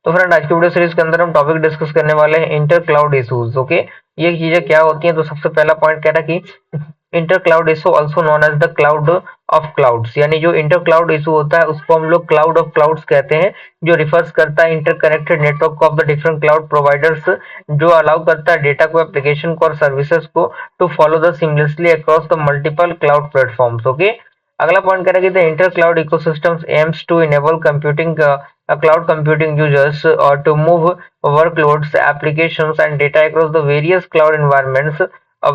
तो फ्रेंड आज की वीडियो सीरीज के अंदर हम टॉपिक डिस्कस करने वाले हैं इंटर क्लाउड इशूज। ओके, ये चीजें क्या होती हैं? तो सबसे पहला पॉइंट कह रहा है कि inter cloud issue also known as the cloud of clouds, यानी जो इंटर क्लाउड इशू होता है उसको हम लोग क्लाउड ऑफ क्लाउड्स कहते हैं, जो रिफर्स करता है interconnected network of the different cloud providers, जो अलाउ करता है डेटा को, एप्लीकेशन को और सर्विसेज को to follow the seamlessly across the multiple cloud platforms. Okay, अगला पॉइंट करेगा कि the inter cloud ecosystems aims to enable computing cloud computing users to move workloads, applications and data across the various cloud environments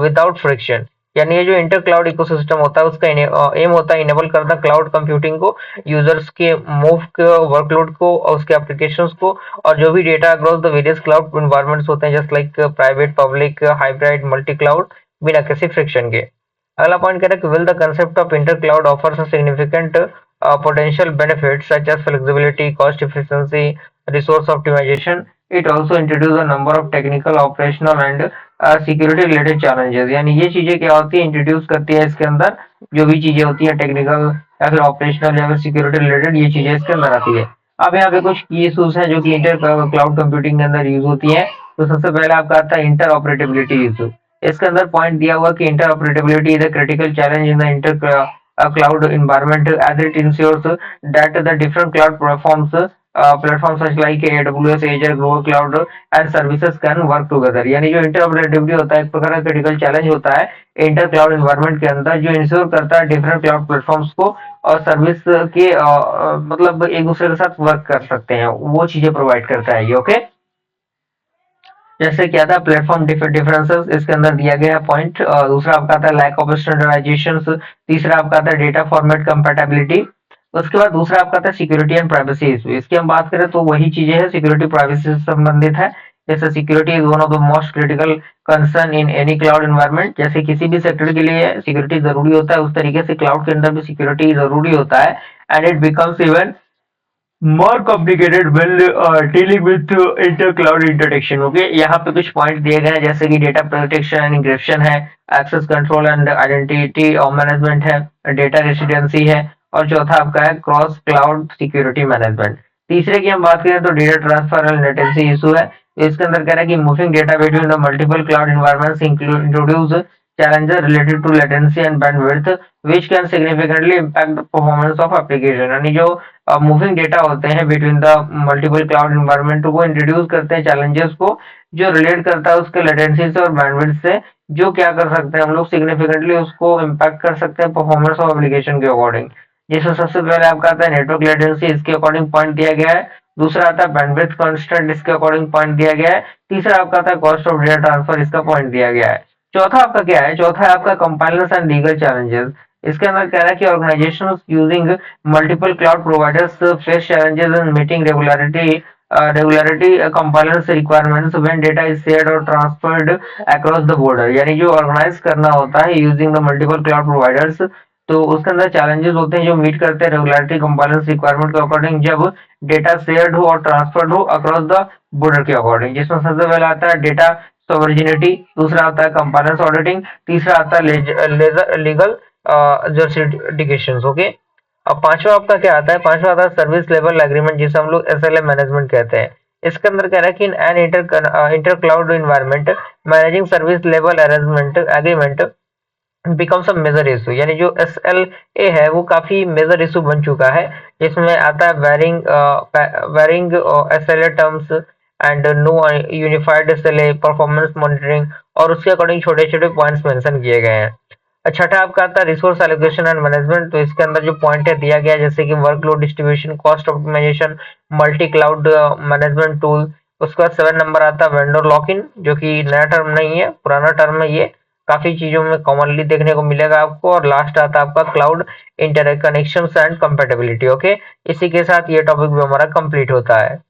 without friction। यानी ये जो inter cloud ecosystem होता है उसका M होता है इनेबल करना क्लाउड कंप्यूटिंग को, यूजर्स के मूव के वर्कलोड को और उसके एप्लीकेशंस को, और जो भी data across the various cloud environments होते हैं just like private, public, hybrid, multi cloud, बिना किसी फ्रिक्शन के। अगला पॉइंट कह रहा है कि will the concept of inter cloud offers a significant potential benefits such as flexibility, cost efficiency, resource optimization. It also introduces a number of technical, operational and security related challenges। यानी ये चीजें क्या होती है, इंट्रोड्यूस करती है इसके अंदर जो भी चीजें होती है टेक्निकल या फिर ऑपरेशनल या फिर सिक्योरिटी रिलेटेड, ये चीजें इसके अंदर आती है। अब यहाँ पे कुछ की इशूज हैं जो कि इंटर क्लाउड कंप्यूटिंग के अंदर यूज होती है। तो सबसे पहले आपका आता है इंटर ऑपरेटेबिलिटी इशू। इसके अंदर पॉइंट दिया हुआ कि interoperability is a critical challenge in the inter a cloud environment as it ensures that the different cloud platforms such like AWS, Azure, Google Cloud and services can work together। यानी जो इंटरऑपरेटिविटी होता है एक प्रकार का critical challenge होता है inter cloud environment के अंदर, जो इंश्योर करता है डिफरेंट क्लाउड प्लेटफॉर्म्स को और सर्विस के मतलब एक दूसरे के साथ वर्क कर सकते हैं, वो चीजें प्रोवाइड करता है ये। ओके, जैसे क्या था प्लेटफॉर्म डिफरेंसेस, इसके अंदर दिया गया पॉइंट। दूसरा आपका आता है लैक ऑफ स्टैंडर्डाइजेशन। तीसरा आपका आता है डेटा फॉर्मेट कंपैटिबिलिटी। उसके बाद दूसरा आपका आता है सिक्योरिटी एंड प्राइवेसी इशू। इसकी हम बात करें तो वही चीजें हैं, सिक्योरिटी प्राइवेसी से संबंधित है। जैसे security is one of the most critical concern in any cloud environment. जैसे किसी भी सेक्टर के लिए सिक्योरिटी जरूरी होता है, उस तरीके से क्लाउड के अंदर भी सिक्योरिटी जरूरी होता है। And it becomes even more complicated when dealing with inter-cloud interaction। Okay, यहाँ पे कुछ पॉइंट दिए गए हैं जैसे कि डेटा प्रोटेक्शन एंड इंक्रिप्शन है, एक्सेस कंट्रोल एंड आइडेंटिटी और मैनेजमेंट है, डेटा रेसिडेंसी है, और चौथा आपका है क्रॉस क्लाउड सिक्योरिटी मैनेजमेंट। तीसरे की हम बात करें तो data transfer and latency issue है। इसके अंदर कह रहा है कि moving data between the multiple cloud environments introduce challenges related to latency and bandwidth which can significantly impact the performance of application। यानी जो मूविंग डेटा होते हैं between the multiple cloud environment को इंट्रोड्यूस करते हैं चैलेंजेस को, जो relate करता है उसके लेटेंसी से और बैंडविड्थ से, जो क्या कर सकते हैं हम लोग सिग्निफिकेंटली उसको इम्पैक्ट कर सकते हैं परफॉर्मेंस ऑफ एप्लीकेशन के अकॉर्डिंग। जिसमें सबसे पहले आपका आता है नेटवर्क लेटेंसी, इसके अकॉर्डिंग पॉइंट दिया गया है। दूसरा आता है बैंडविड्थ कांस्टेंट, इसके अकॉर्डिंग पॉइंट दिया गया है। तीसरा आपका आता है कॉस्ट ऑफ डेटा ट्रांसफर, इसका पॉइंट दिया गया है। चौथा आपका क्या है, चौथा है आपका कंपाइलर्स एंड लीगल चैलेंजेस। इसके अंदर कह रहा है कि organisations using multiple cloud providers face challenges in meeting regularity compilers requirements when data is shared और ट्रांसफर्ड अक्रॉस द बॉर्डर। यानी जो ऑर्गेनाइज करना होता है using the multiple cloud providers, तो उसके अंदर चैलेंजेस होते हैं जो मीट करते हैं रेगुलरिटी कंपाइलर्स रिक्वायरमेंट के अकॉर्डिंग, जब डेटा शेयर्ड हो और ट्रांसफर्ड हो अक्रॉस द बॉर्डर के अकॉर्डिंग। जिसमें सबसे पहले आता है डेटा सोवरेनिटी, दूसरा आता है कंपाइलेंस ऑडिटिंग, तीसरा आता है लीगल जस्टिफिकेशंस। ओके, अब पांचवा आपका क्या आता है, पांचवा आता है सर्विस लेवल एग्रीमेंट, जिसे हम लोग एसएलए मैनेजमेंट कहते हैं। इसके अंदर कह रहा है कि in an inter cloud environment managing service level arrangement agreement becomes a major issue. यानी जो एसएलए है वो काफी मेजर इशू बन चुका है, जिसमें आता है varying SLA terms and no unified SLA performance monitoring, और उसके अकॉर्डिंग छोटे छोटे पॉइंट्स मेंशन किए गए हैं। छठा आपका आता है रिसोर्स एलोकेशन एंड मैनेजमेंट। तो इसके अंदर जो पॉइंट है दिया गया है जैसे कि workload distribution, cost optimisation, multi cloud management tool. उसके बाद 7 नंबर आता है वेंडर लॉक इन, जो कि नया टर्म नहीं है, पुराना टर्म है, ये काफी चीजों में कॉमनली देखने को मिलेगा आपको। और लास्ट आता है आपका cloud interconnection and compatibility. Okay, इसी के साथ ये टॉपिक भी हमारा कंप्लीट होता है।